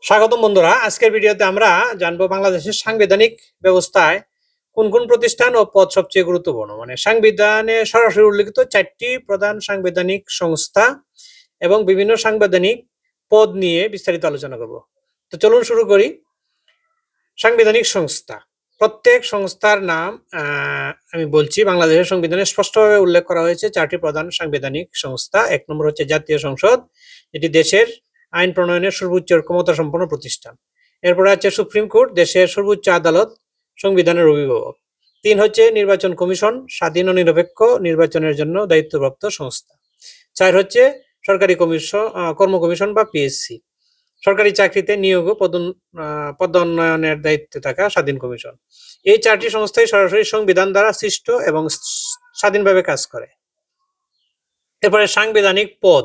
স্বাগতম বন্ধুরা, আজকের ভিডিওতে আমরা জানবো বাংলাদেশের সাংবিধানিক ব্যবস্থায় কোন কোন প্রতিষ্ঠান ও পদ সবচেয়ে গুরুত্বপূর্ণ। মানে সংবিধানে সরাসরি উল্লেখিত 4টি প্রধান সাংবিধানিক সংস্থা এবং বিভিন্ন সাংবিধানিক পদ নিয়ে বিস্তারিত আলোচনা করব। তো চলুন শুরু করি। সাংবিধানিক সংস্থা, প্রত্যেক সংস্থার নাম আমি বলছি। বাংলাদেশের সংবিধানে স্পষ্টভাবে উল্লেখ করা হয়েছে 4টি প্রধান সাংবিধানিক সংস্থা। 1 নম্বর হচ্ছে জাতীয় সংসদ, এটি দেশের আইন প্রণয়নের সর্বোচ্চ ক্ষমতা সম্পন্ন প্রতিষ্ঠান। এরপরে আছে সুপ্রিম কোর্ট, দেশের সর্বোচ্চ আদালত, সংবিধানের অভিভাবক। 3 হচ্ছে নির্বাচন কমিশন, স্বাধীন ও নিরপেক্ষ নির্বাচনের জন্য দায়িত্বপ্রাপ্ত সংস্থা। 4 হচ্ছে সরকারি কর্ম কমিশন বা পিএসসি, সরকারি চাকরিতে নিয়োগ ও পদোন্নয়নের দায়িত্বে থাকা স্বাধীন কমিশন। এই 4টি সংস্থাই সরাসরি সংবিধান দ্বারা সৃষ্ট এবং স্বাধীনভাবে কাজ করে। এরপরে সাংবিধানিক পদ।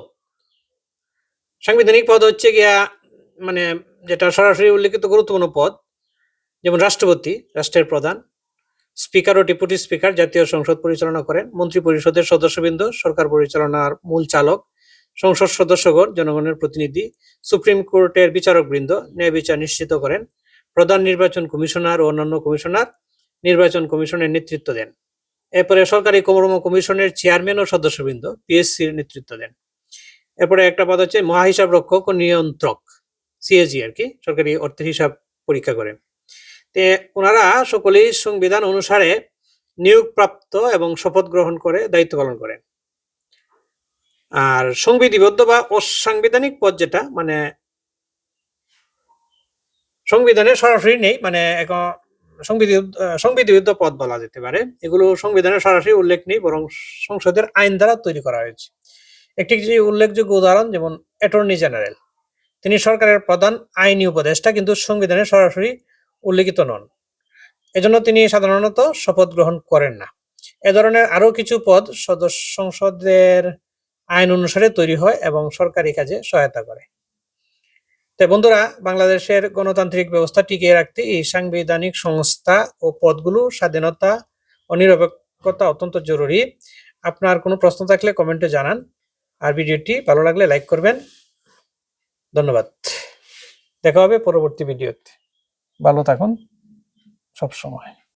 সাংবিধানিক পদ হচ্ছে গিয়া মানে যেটা সরাসরি উল্লেখিত গুরুত্বপূর্ণ পদ, যেমন রাষ্ট্রপতি, রাষ্ট্রের প্রধান, স্পিকার ও ডেপুটি স্পিকার জাতীয় সংসদ পরিচালনা করেন, মন্ত্রী পরিষদের সদস্যবৃন্দ সরকার পরিচালনার মূল চালক, সংসদ সদস্যগণ জনগণের প্রতিনিধি, সুপ্রিম কোর্টের বিচারকবৃন্দ ন্যায় বিচার নিশ্চিত করেন, প্রধান নির্বাচন কমিশনার ও অন্যান্য কমিশনার নির্বাচন কমিশনের নেতৃত্ব দেন। এরপরে সরকারি কর্ম কমিশনের চেয়ারম্যান ও সদস্যবৃন্দ পিএসসির নেতৃত্ব দেন। এরপরে একটা পদ হচ্ছে মহাহিসাব রক্ষক ও নিয়ন্ত্রক, সিএজি আর কি, সরকারি অর্থের হিসাব পরীক্ষা করেন। তে ওনারা সকলেই সংবিধান অনুসারে নিয়োগপ্রাপ্ত এবং শপথ গ্রহণ করে দায়িত্ব পালন করেন। আর সংবিধিবদ্ধ বা অসাংবিধানিক পদ যেটা মানে সংবিধানে সরাসরি নেই, মানে সংবিধিবদ্ধ পদ বলা যেতে পারে, এগুলো সংবিধানে সরাসরি উল্লেখ নেই, বরং সংসদের আইন দ্বারা তৈরি করা হয়েছে। একটি উল্লেখযোগ্য উদাহরণ যেমন অ্যাটর্নি জেনারেল, তিনি সরকারের প্রধান আইনি উপদেষ্টা, কিন্তু সংবিধানে সরাসরি উল্লেখিত নন, এজন্য তিনি সাধারণত শপথ গ্রহণ করেন না। এ ধরনের আরো কিছু পদ সংসদের আইন অনুসারে তৈরি হয় এবং সরকারি কাজে সহায়তা করে। তাই বন্ধুরা, বাংলাদেশের গণতান্ত্রিক ব্যবস্থা টিকিয়ে রাখতে এই সাংবিধানিক সংস্থা ও পদগুলো স্বাধীনতা ও নিরপেক্ষতা অত্যন্ত জরুরি। আপনার কোনো প্রশ্ন থাকলে কমেন্টে জানান, আর ভিডিওটি ভালো লাগলে লাইক করবেন। ধন্যবাদ, দেখা হবে পরবর্তী ভিডিওতে। ভালো থাকুন সব সময়।